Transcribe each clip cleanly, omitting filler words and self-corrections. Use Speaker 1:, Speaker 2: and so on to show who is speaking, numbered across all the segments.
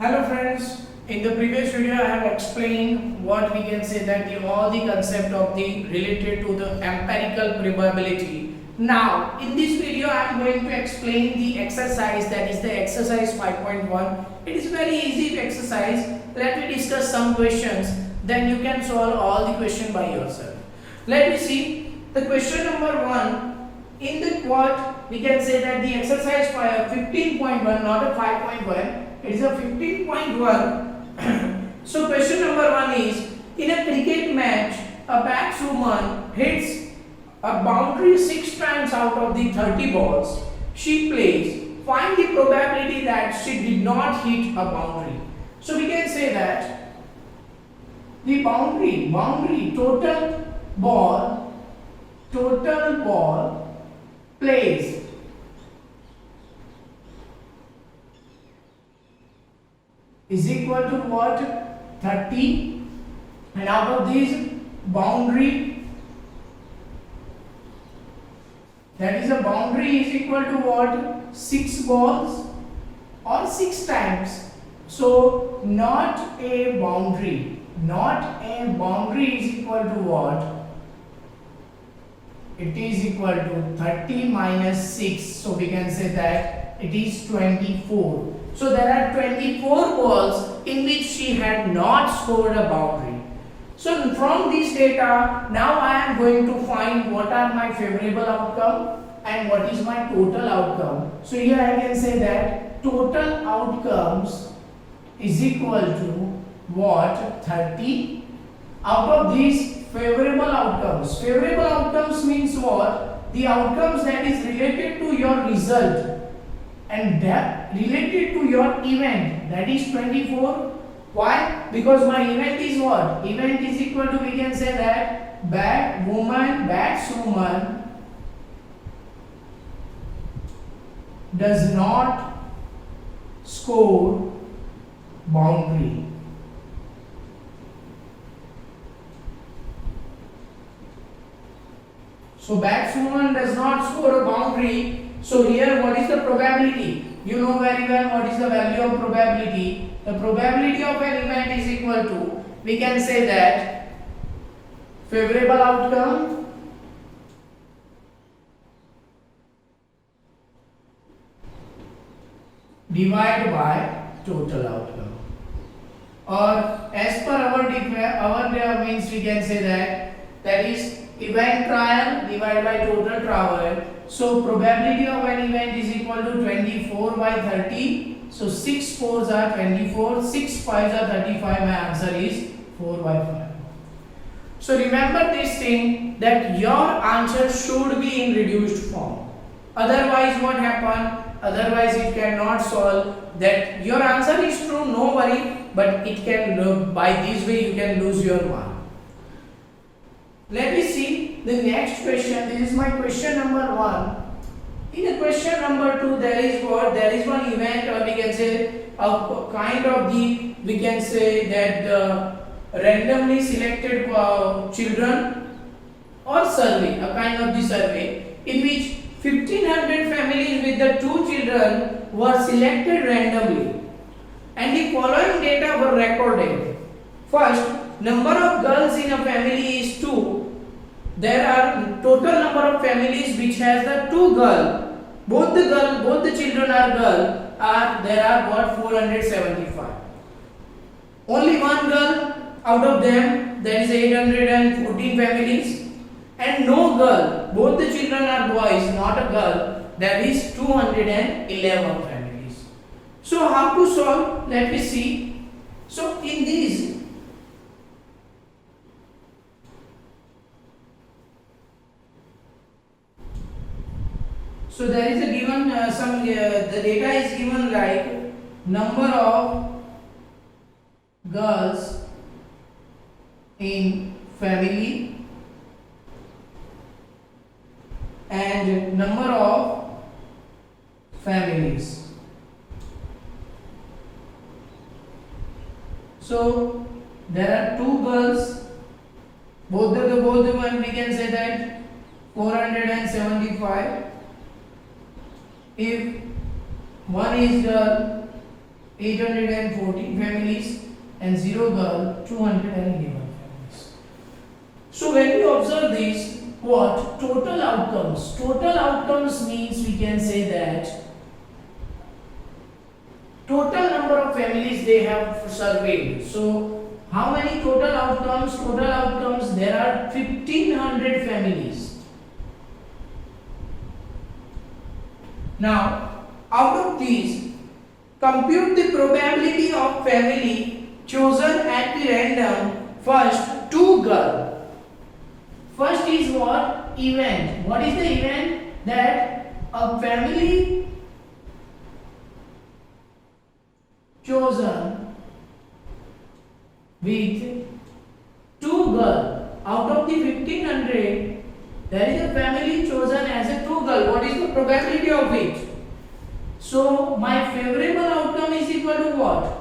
Speaker 1: Hello friends, in the previous video I have explained what we can say that all the concept of the related to the empirical probability. Now in this video I am going to explain the exercise, that is the exercise 5.1. It is very easy exercise. Let me discuss some questions, then you can solve all the question by yourself. Let me see the question number 1. In the what we can say that the exercise 15.1, not a 5.1. It is a 15.1. So question number 1 is, in a cricket match a batswoman hits a boundary 6 times out of the 30 balls she plays. Find the probability that she did not hit a boundary. So we can say that the boundary total ball plays is equal to what? 30, and out of this boundary, that is a boundary is equal to what? 6 balls or 6 times. So not a boundary is equal to what? It is equal to 30 minus 6, so we can say that it is 24. So there are 24 balls in which she had not scored a boundary. So from this data, now I am going to find what are my favorable outcome and what is my total outcome. So here I can say that total outcomes is equal to what? 30. Out of these favorable outcomes means what? The outcomes that is related to your result and that related to your event, that is 24. Why? Because my event is what? Event is equal to, we can say that batswoman does not score boundary. So batswoman does not score a boundary. So here what is the probability? You know very well what is the value of probability. The probability of an event is equal to, we can say that favorable outcome divided by total outcome. Or as per our means, we can say that is event trial divided by total travel. So probability of an event is equal to 24 by 30. So 6 4s are 24, 6 5s are 35. My answer is 4 by 5. So remember this thing, that your answer should be in reduced form. Otherwise what happen? Otherwise it cannot solve. That your answer is true, no worry, but it can, by this way you can lose your mark. Let me see the next question. This is my question number 1. In a question number 2, there is what? There is one event, or we can say a kind of the, we can say that randomly selected children or survey, a kind of the survey in which 1500 families with the 2 children were selected randomly, and the following data were recorded. First, number of girls in a family is 2. There are total number of families which has the 2 girls. Both the children are girl. There are what? 475. Only one girl out of them, there is 814 families, and no girl. Both the children are boys, not a girl. There is 211 families. So how to solve? Let me see. So in these, so there is a given the data is given like number of girls in family and number of families. So there are 2 girls, both the one, we can say that 475. If one is girl 814 families, and 0 girl, 211 families. So when we observe this, what? Total outcomes. Total outcomes means we can say that total number of families they have surveyed. So how many total outcomes? Total outcomes, there are 1500 families. Now, out of these, compute the probability of family chosen at the random. First, 2 girl. First is what? Event. What is the event? That a family chosen with 2 girl. Out of the 1500, there is a family chosen as a 2 girl. What is the probability of it? So my favorable outcome is equal to what?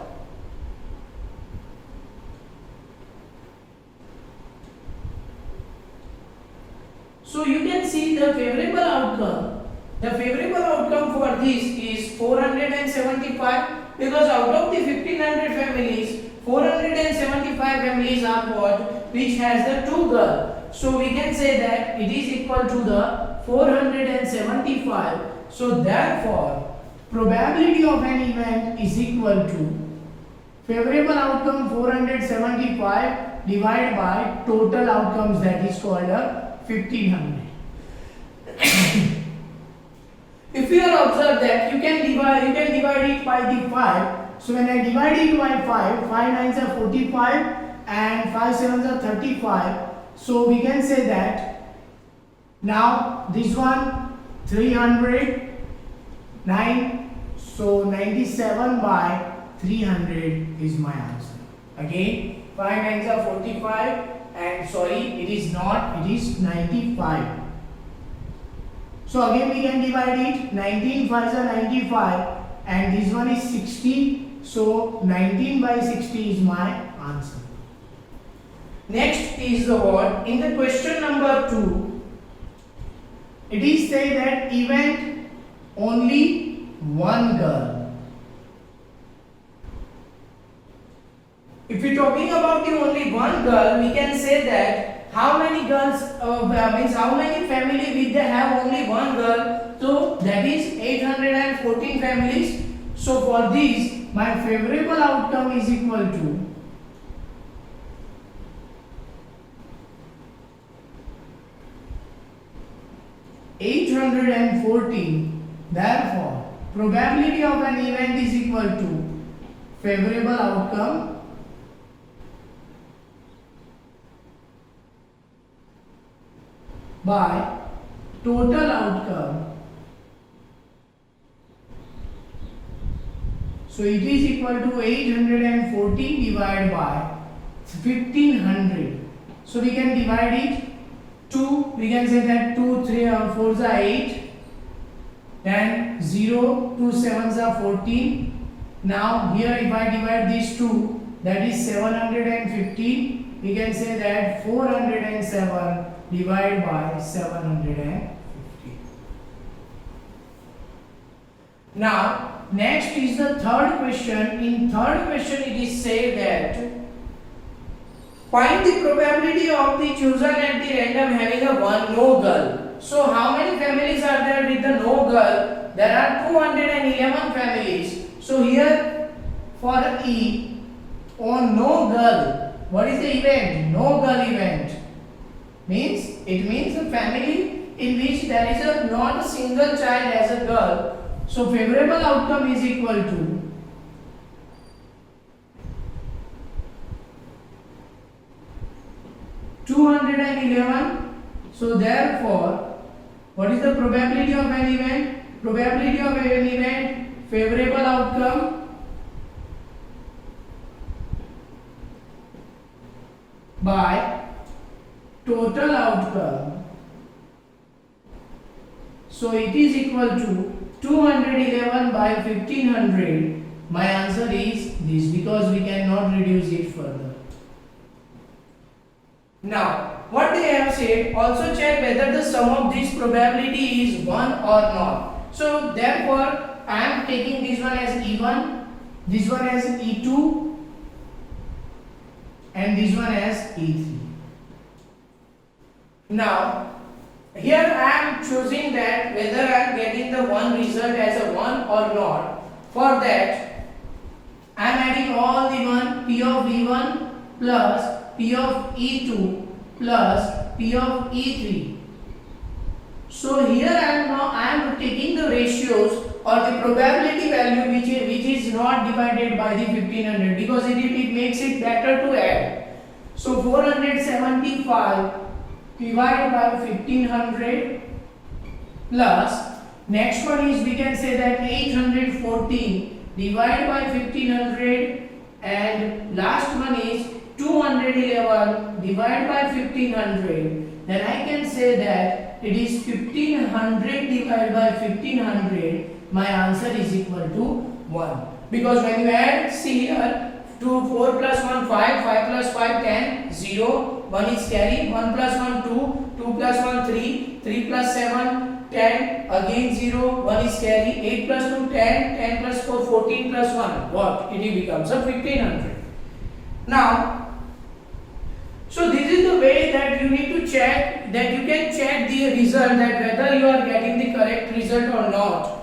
Speaker 1: So you can see the favorable outcome. The favorable outcome for this is 475, because out of the 1500 families, 475 families are what? Which has the 2 girl. So we can say that it is equal to the 475. So therefore, probability of an event is equal to favorable outcome 475 divided by total outcomes, that is called a 1500. If you are observed that you can divide it by the 5. So when I divide it by 5, 5 9s are 45 and 5 7s are 35. So we can say that now this one 300 9, so 97 by 300 is my answer. Again 5 9s are 45 and sorry, it is not, it is 95. So again we can divide it. 19 5s are 95 and this one is 60. So 19 by 60 is my answer. Next is the what? In the question number 2, it is said that event only 1 girl. If we are talking about the only 1 girl, we can say that how many girls means how many family will they have only 1 girl. So that is 814 families. So for this, my favorable outcome is equal to (814). Therefore, probability of an event is equal to favorable outcome by total outcome. So it is equal to 814 divided by 1500. So we can divide it. 2, we can say that 2 3 and 4s are 8, then 0 2 7s are 14. Now here if I divide these 2, that is 715. We can say that 407 divided by 750. Now next is the third question. In third question it is said that find the probability of the chosen at the random having a 1 no girl. So how many families are there with the no girl? There are 211 families. So here for E on no girl, what is the event? No girl event means it means a family in which there is a not a single child as a girl. So favorable outcome is equal to (211). So therefore, what is the probability of an event? Probability of an event, favorable outcome by total outcome. So it is equal to 211 by 1500. My answer is this, because we cannot reduce it further. Now, what they have said, also check whether the sum of this probability is 1 or not. So therefore, I am taking this one as even, this one as E2 and this one as E3. Now here I am choosing that whether I am getting the one result as a 1 or not. For that I am adding all the one, P of E1 plus P of E2 plus P of E3. So here I am taking the ratios or the probability value which is not divided by the 1500, because it makes it better to add. So 475 divided by 1500 plus, next one is we can say that 814 divided by 1500, and last one is 211 divided by 1500. Then I can say that it is 1500 divided by 1500. My answer is equal to 1, because when you add, see here, 2 4 plus 1 5, 5 plus 5 10, 0, 1 is carry, 1 plus 1 2, 2 plus 1 3, 3 plus 7 10, again 0, 1 is carry, 8 plus 2 10, 10 plus 4 14 plus 1, what? It becomes a 1500. Now, so this is the way that you need to check, that you can check the result, that whether you are getting the correct result or not.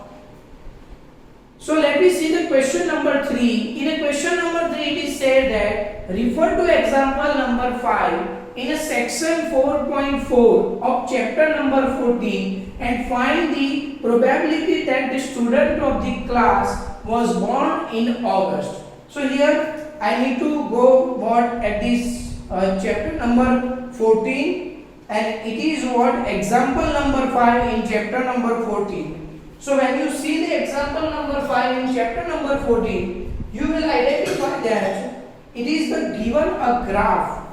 Speaker 1: So let me see the question number 3. In a question number 3 it is said that refer to example number 5 in a section 4.4 of chapter number 14 and find the probability that the student of the class was born in August. So here I need to go what at this chapter number 14, and it is what example number 5 in chapter number 14. So when you see the example number 5 in chapter number 14, you will identify that it is the given a graph.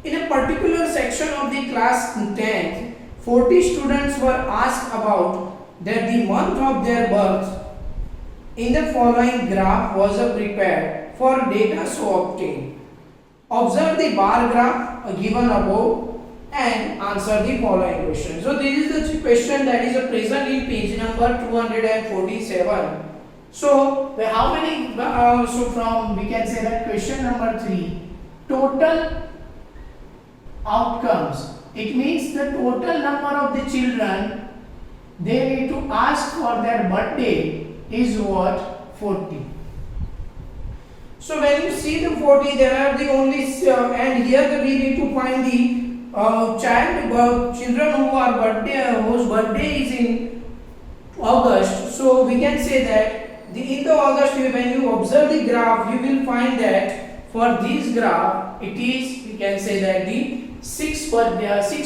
Speaker 1: In a particular section of the class 10th, 40 students were asked about that the month of their birth. In the following graph was prepared for data so obtained. Observe the bar graph given above and answer the following question. So this is the question that is present in page number 247. So how many? So from we can say that question number 3, total outcomes. It means the total number of the children they need to ask for their birthday is what? 40. So when you see the 40, there are the only and here we need to find the children whose birthday is in August. So we can say that in the August, when you observe the graph, you will find that for this graph it is, we can say that the 6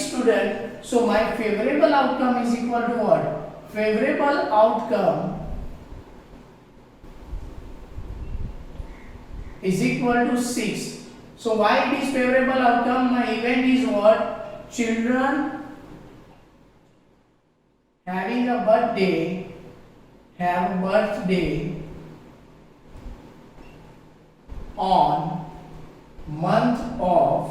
Speaker 1: students. So my favorable outcome is equal to what? Favorable outcome is equal to 6. So why it is favorable outcome? My event is what? Children having a birthday on month of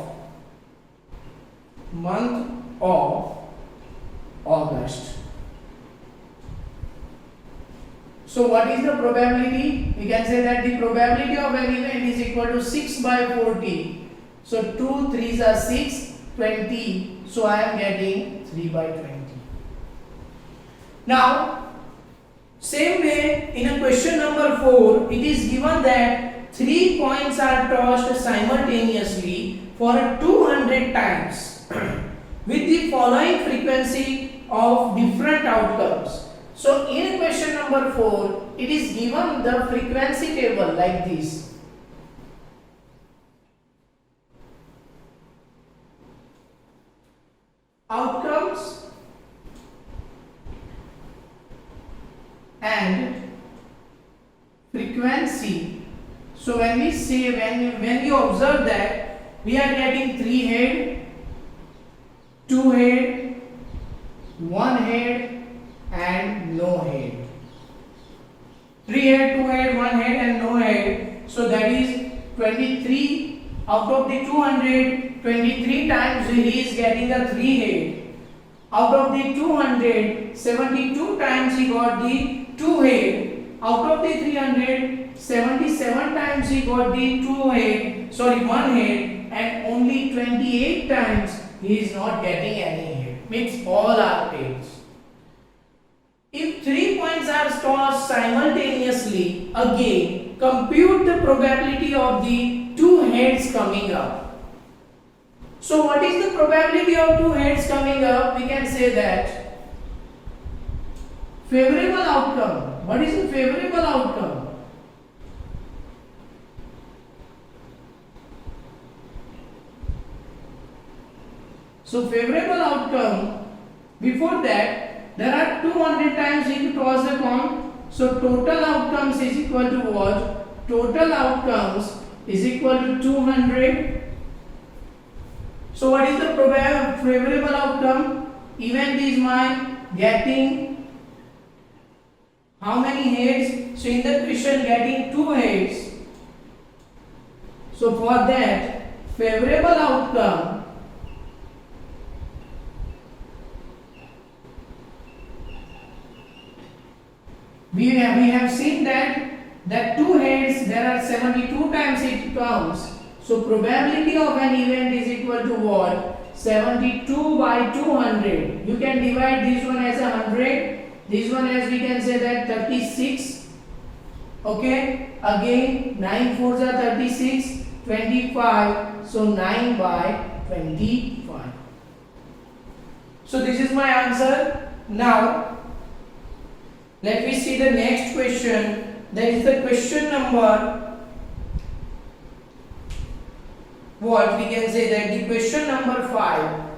Speaker 1: August. So what is the probability? We can say that the probability of an event is equal to 6 by 40. So 2 3s are 6, 20. So I am getting 3 by 20. Now, same way in a question number 4, it is given that 3 coins are tossed simultaneously for 200 times with the following frequency of different outcomes. So in question number 4, it is given the frequency table like this. Outcomes and frequency. So when we say, when we observe that we are getting 3 head, 2 head, 1 head and no head. 3 head, 2 head, 1 head and no head. So that is 23 out of the 200, 23 times he is getting a 3 head. Out of the 200, 72 times he got the 2 head. out of the 300, 77 times he got the one head, and only 28 times he is not getting any head. Means all are tails. If 3 points are tossed simultaneously, again compute the probability of the 2 heads coming up. So what is the probability of 2 heads coming up? We can say that favorable outcome. What is the favorable outcome? So favorable outcome, before that there are 200 times if you toss the coin. So total outcomes is equal to what? Total outcomes is equal to 200. So what is the favorable outcome? Event is mine, getting how many heads? So in the question getting 2 heads. So for that favorable outcome, we have seen that 2 heads there are 72 times it comes. So probability of an event is equal to what? 72 by 200. You can divide this one as 100, this one as we can say that 36. Okay, again 9 4s are 36, 25. So 9 by 25. So this is my answer. Now let me see the next question. That is the question number, what we can say that the question number 5.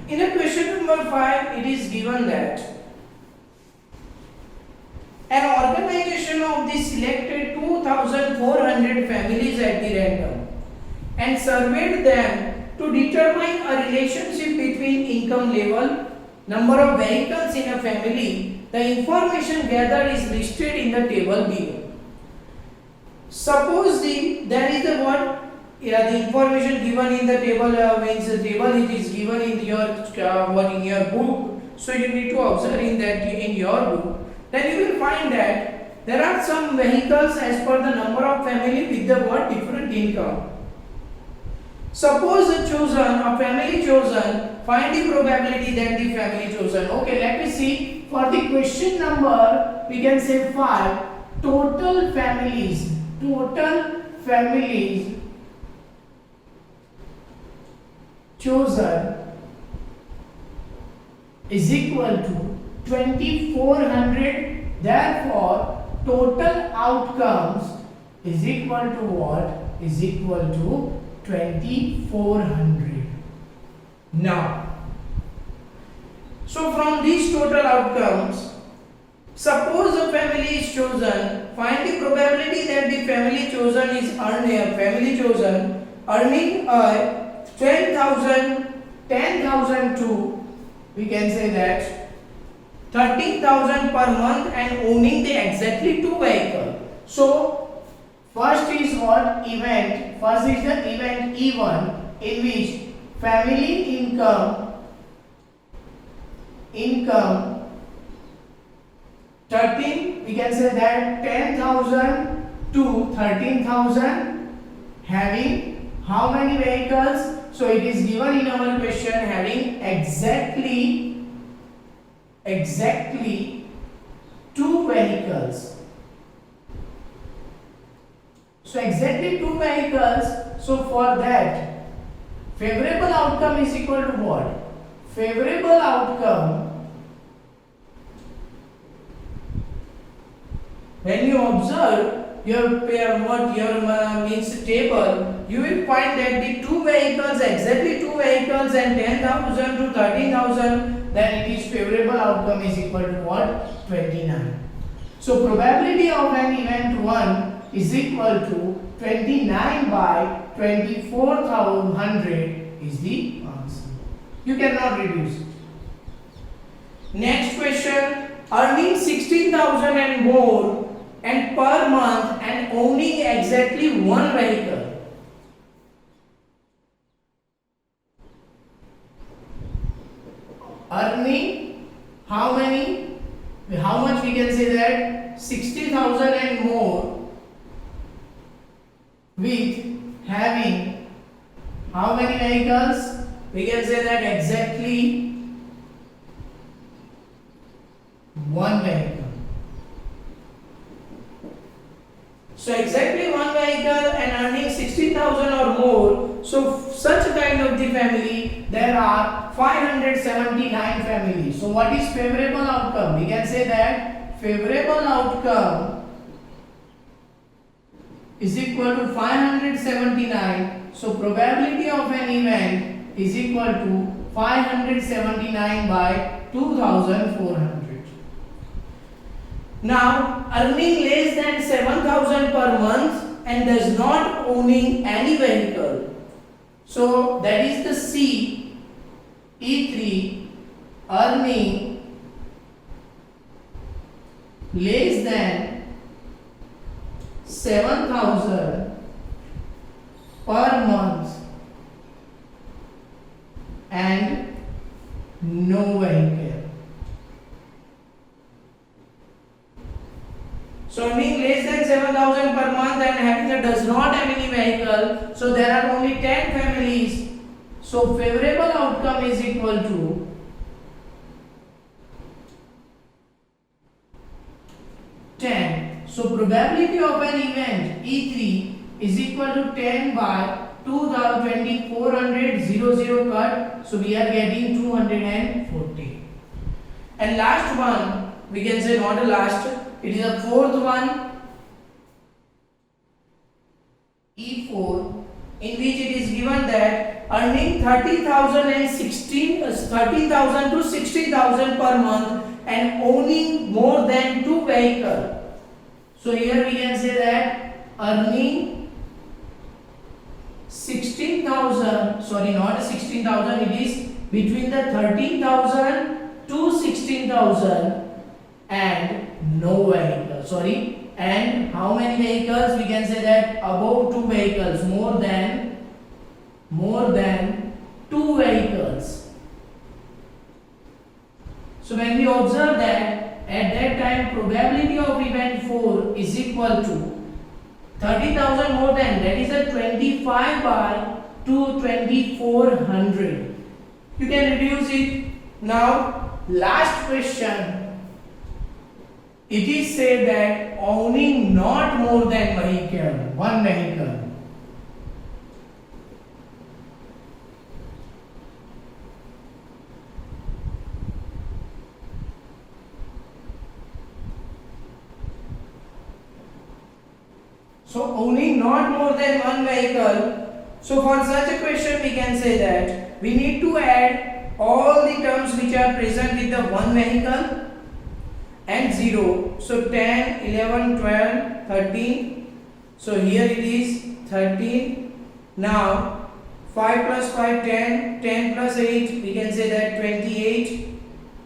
Speaker 1: In a question number 5, it is given that an organization of the selected 2,400 families at the random and surveyed them to determine a relationship between income level, number of vehicles in a family. The information gathered is listed in the table below. Suppose there is the what? The information given in the table means the table it is given in your in your book. So you need to observe in your book. Then you will find that there are some vehicles as per the number of family with the what different income. Suppose a family chosen, find the probability that the family chosen. Okay, let me see. For the question number, we can say 5. Total families chosen is equal to 2400. Therefore total outcomes is equal to what? Is equal to 2400. Now, so from these total outcomes, suppose a family is chosen, find the probability that the family chosen is earning 10,000 to, we can say that 13,000 per month and owning the exactly 2 vehicles. So first is what? Event. First is the event E1, in which family income 13, we can say that 10,000 to 13,000, having how many vehicles? So it is given in our question having exactly 2 vehicles. So exactly 2 vehicles. So for that, favorable outcome is equal to what? Favorable outcome, when you observe your means table, you will find that the 2 vehicles, exactly 2 vehicles and 10,000 to 13,000, then it is favorable outcome is equal to what? 29. So So probability of an event 1 is equal to 29 by 24,100 is the answer. You cannot reduce it. Next question. Earning 16,000 and more and per month and owning exactly one vehicle. Earning how many? How much we can say that? 60,000 and more with having how many vehicles? We can say that exactly one vehicle. So exactly one vehicle and earning 60,000 or more. So such kind of the family, there are 579 families. So what is favorable outcome? We can say that favorable outcome is equal to 579. So probability of an event is equal to 579 by 2,400. Now, earning less than 7,000 per month and does not owning any vehicle. So that is the C, E3, earning less than 7,000 per month and no vehicle. So earning less than 7,000 per month and having a does not have any vehicle. So there are only 10 families. So favorable outcome is equal to 10. So probability of an event E3 is equal to 10 by 2,400 0 cut. So we are getting 240. And last one, we can say not a last. It is a fourth one, E4, in which it is given that earning 30,000 to 60,000 per month and owning more than 2 vehicles. So here we can say that earning 16,000, sorry, not 16,000, it is between the 13,000 to 16,000 and no vehicle, sorry, and how many vehicles? We can say that above 2 vehicles, more than 2 vehicles. So when we observe that at that time probability of event 4 is equal to 30,000 more than, that is a 25 by 2,400. You can reduce it. Now last question. It is said that owning not more than vehicle, one vehicle. So owning not more than one vehicle. So for such a question we can say that we need to add all the terms which are present with the one vehicle and 0. So 10, 11, 12, 13. So here it is 13. Now 5 plus 5, 10, 10 plus 8, we can say that 28.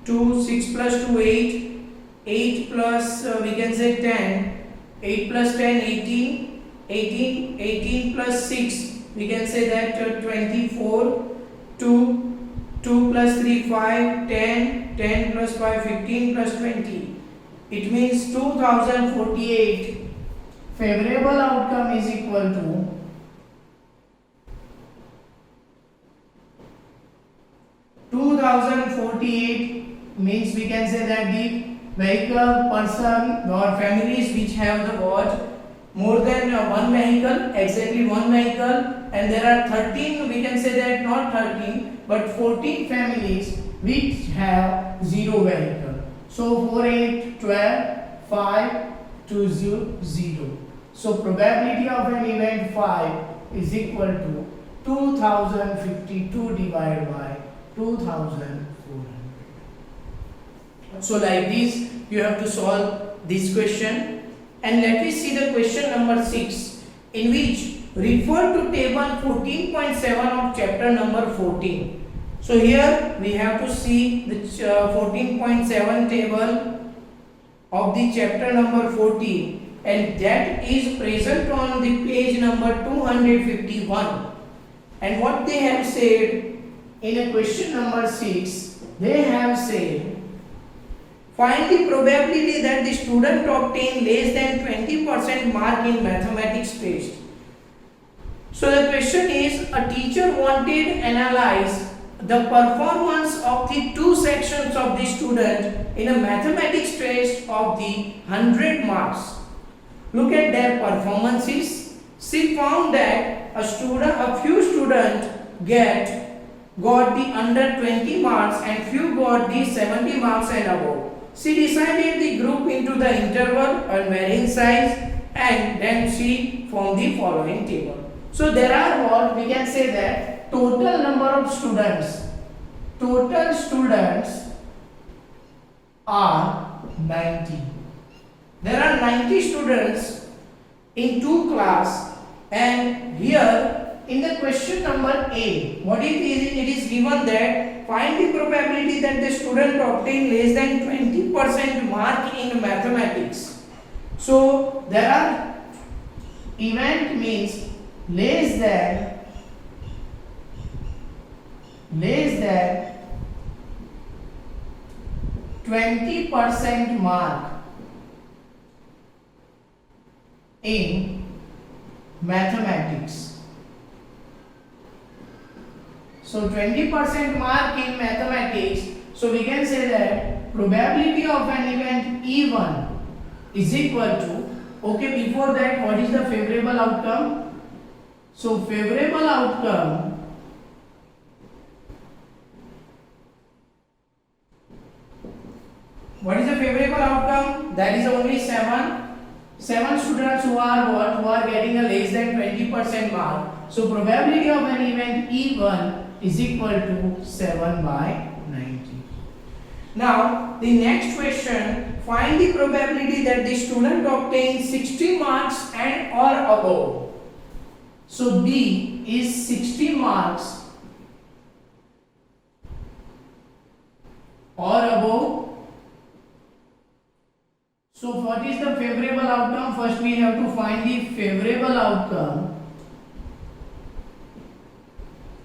Speaker 1: 2, 6 plus 2, 8. 8 plus, we can say 10. 8 plus 10, 18. 18, 18 plus 6, we can say that 24. 2 plus 3, 5, 10, 10 plus 5, 15 plus 20. It means 2048. Favorable outcome is equal to 2048, means we can say that the vehicle, person or families which have the what more than one vehicle, exactly one vehicle, and there are 13, we can say that not 13 but 14 families which have 0 vehicle. So 4, 8, 12, 5, 2, 0, 0. So probability of an event 5 is equal to 2052 divided by 2400. So like this you have to solve this question, and let me see the question number 6, in which refer to table 14.7 of chapter number 14. So here we have to see the 14.7 table of the chapter number 14, and that is present on the page number 251. And what they have said in a question number 6, they have said, find the probability that the student obtain less than 20% mark in mathematics test. So the question is, a teacher wanted to analyze the performance of the two sections of the student in a mathematics test of the 100 marks. Look at their performances. She found that a few students got the under 20 marks and few got the 70 marks and above. She decided the group into the interval and varying size, and then she formed the following table. So there are what we can say that total number of students are 90. There are 90 students in two class, and here in the question number A, what it is given that find the probability that the student obtain less than 20% mark in mathematics. So there are event means less than 20% mark in mathematics. So 20% mark in mathematics. So we can say that probability of an event E1 is equal to, okay, before that, what is the favorable outcome? So favorable outcome what is the favorable outcome? That is only 7 students who are getting a less than 20% mark. So probability of an event E1 is equal to 7 by 90. Now the next question, find the probability that the student obtains 60 marks and or above. So B is 60 marks or above. So what is the favorable outcome? First we have to find the favorable outcome.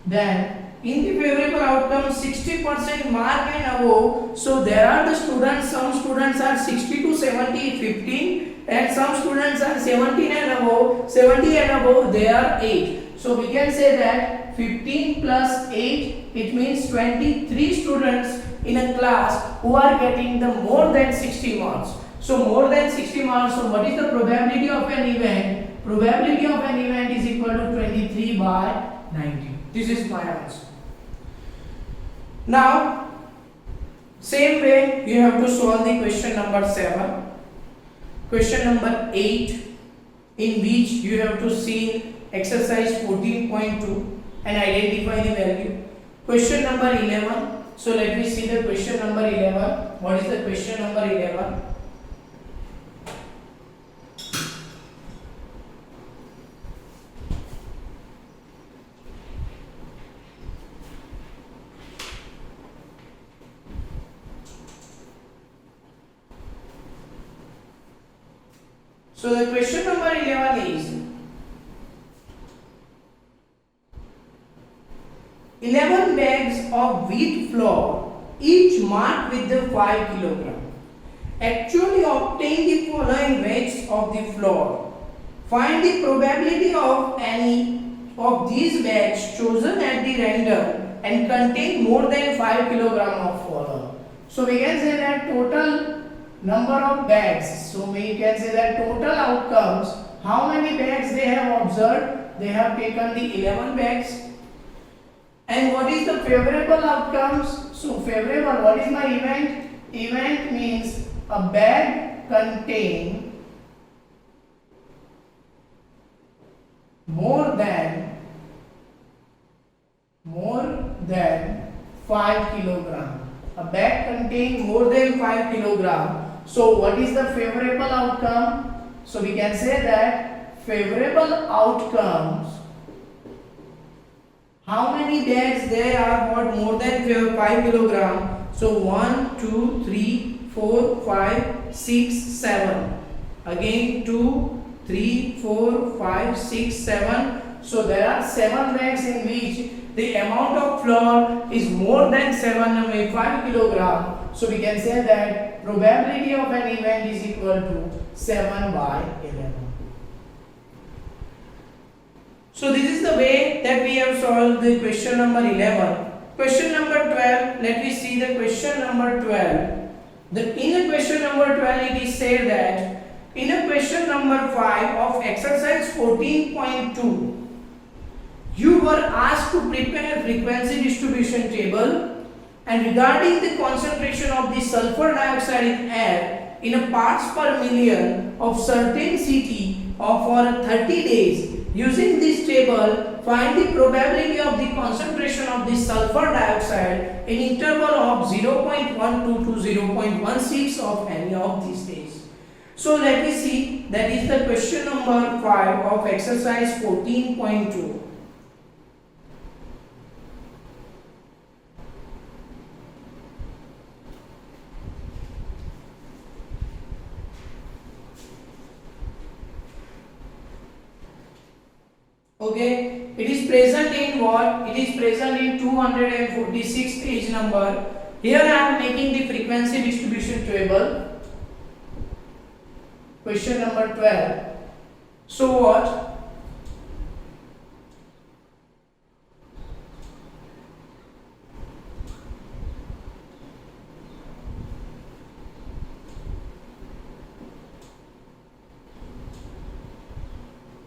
Speaker 1: Then in the favorable outcome 60% mark and above, so there are the students, some students are 60 to 70, 15, and some students are 70 and above, they are 8. So we can say that 15 plus 8, it means 23 students in a class who are getting the more than 60 marks. So more than 60 marks, so what is the probability of an event? Probability of an event is equal to 23 by 90. This is my answer. Now, same way you have to solve the question number 7, question number 8, in which you have to see exercise 14.2 and identify the value. Question number 11. So let me see the question number 11. What is the question number 11? So the question number 11 is 11 bags of wheat flour, each marked with the 5 kg. Actually obtain the following weights of the flour. Find the probability of any of these bags chosen at the random and contain more than 5 kg of flour. So we can say that total number of bags. So we can say that total outcomes, how many bags they have observed? They have taken the 11 bags. And what is the favorable outcomes? So favorable, what is my event? Event means a bag contain more than 5 kg. A bag contain more than 5 kg. So what is the favorable outcome? So we can say that favorable outcomes, how many bags there are what more than 5 kilogram? So 1, 2, 3, 4, 5, 6, 7. Again 2, 3, 4, 5, 6, 7. So there are 7 bags in which the amount of flour is more than 5 kilogram. So we can say that probability of an event is equal to 7 by 11. So this is the way that we have solved the question number 11. Question number 12, let me see the question number 12. In the question number 12 it is said that in a question number 5 of exercise 14.2, you were asked to prepare a frequency distribution table and regarding the concentration of the sulfur dioxide in air in a parts per million of certain city for 30 days. Using this table, find the probability of the concentration of the sulfur dioxide in interval of 0.12 to 0.16 of any of these days. So let me see, that is the question number 5 of exercise 14.2. Okay, it is present in what? It is present in 246 page number. Here I am making the frequency distribution table. Question number 12. So what?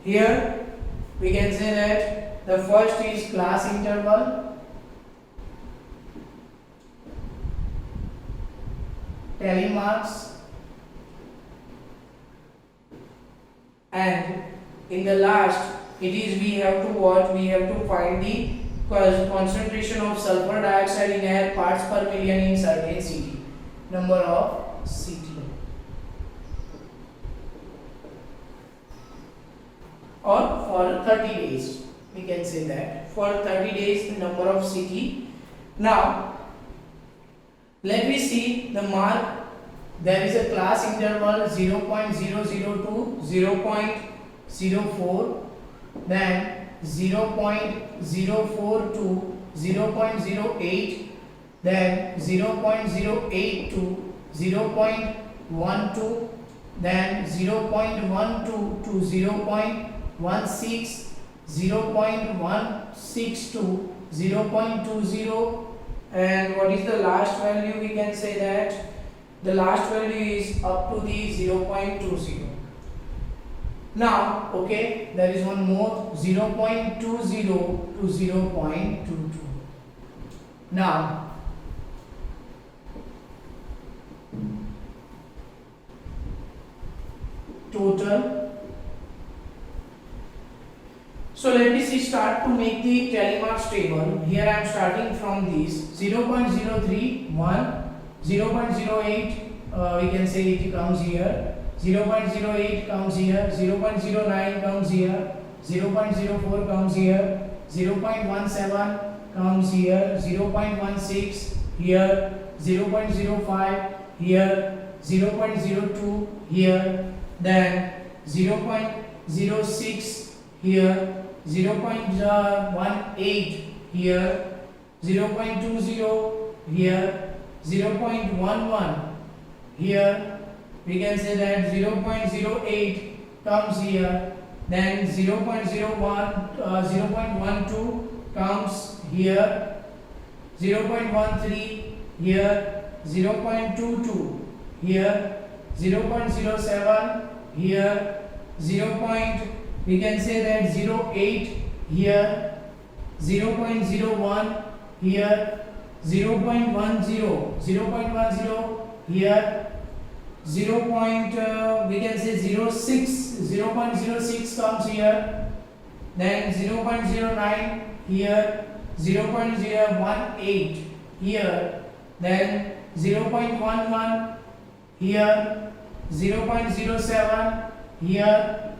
Speaker 1: Here we can say that the first is class interval, tally marks, and in the last it is we have to what? We have to find the concentration of sulfur dioxide in air parts per million in certain city, number of city. Or for 30 days, we can say that for 30 days the number of city. Now let me see the mark. There is a class interval 0.002 0.04, then 0.04 to 0.08, then 0.08 to 0.12, then 0.12 to 0.16, 0.16 to 0.20, and what is the last value? We can say that the last value is up to the 0.20. Now, okay, there is one more 0.20 to 0.22. Now, total. So let me start to make the tally marks table. Here I am starting from these 0.03, 1, 0.08, we can say it comes here, 0.08 comes here, 0.09 comes here, 0.04 comes here, 0.17 comes here, 0.16 here, 0.05 here, 0.02 here, then 0.06 here, 0.18 here, 0.20 here, 0.11 here, we can say that 0.08 comes here, then 0.12 comes here, 0.13 here, 0.22 here, 0.07 here, we can say that 0.8 here, 0.01 here, 0.10 here, we can say 0.06 comes here, then 0.09 here, 0.018 here, then 0.11 here 0.07, here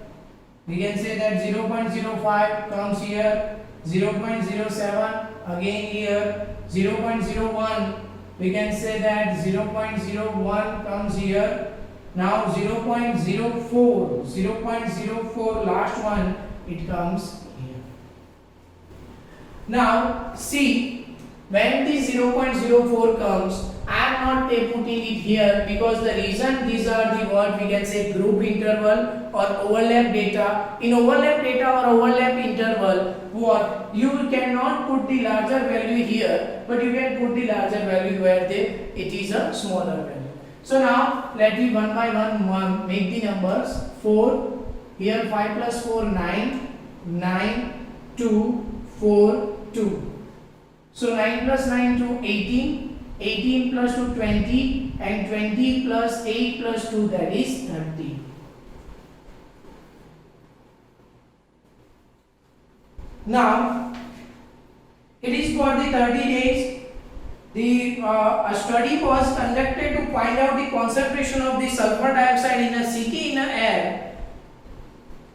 Speaker 1: we can say that 0.05 comes here, 0.07 again here, 0.01 we can say that 0.01 comes here. Now 0.04 last one, it comes here. Now see, when the 0.04 comes, I am not putting it here because the reason these are the what we can say group interval or overlap data. In overlap data or overlap interval, what you cannot put the larger value here, but you can put the larger value where it is a smaller value. So now let me one by one make the numbers. 4 here, 5 plus 4 9, 9 2 4 2. So 9 plus 9 to 18, 18 plus 2 20, and 20 plus 8 plus 2 that is 30. Now it is for the 30 days. A study was conducted to find out the concentration of the sulfur dioxide in a city in the air.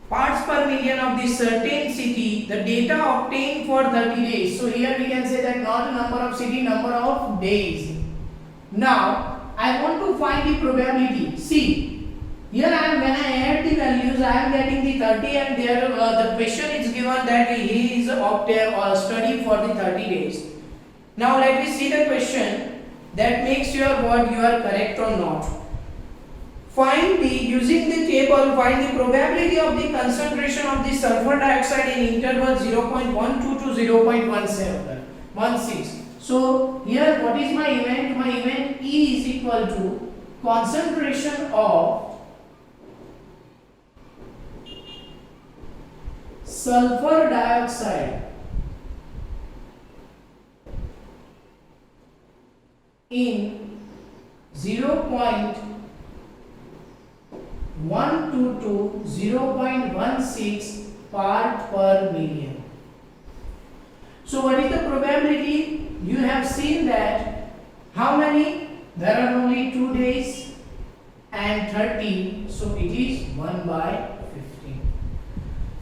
Speaker 1: Parts per million of the certain city, the data obtained for 30 days. So here we can say that not number of city, number of days. Now I want to find the probability. See, here I am, when I add the values, I am getting the 30, and there the question is given that he is obtained or study for the 30 days. Now let me see the question that makes sure what you are correct or not. Find the, using the table, find the probability of the concentration of the sulfur dioxide in interval 0.12 to 0.16. So here what is my event? My event E is equal to concentration of sulfur dioxide in 0.12 to 0.16 part per million. So what is the probability? You have seen that how many? There are only 2 days and 30, so it is 1 by 15.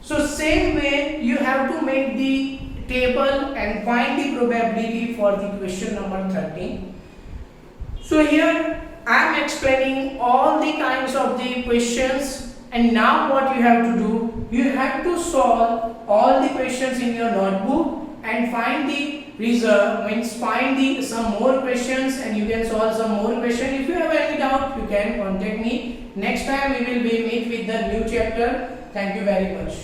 Speaker 1: So same way you have to make the table and find the probability for the question number 13. So here I am explaining all the kinds of the questions, and now what you have to do, you have to solve all the questions in your notebook and find the reserve, means find the some more questions, and you can solve some more questions. If you have any doubt, you can contact me. Next time we will be meet with the new chapter. Thank you very much.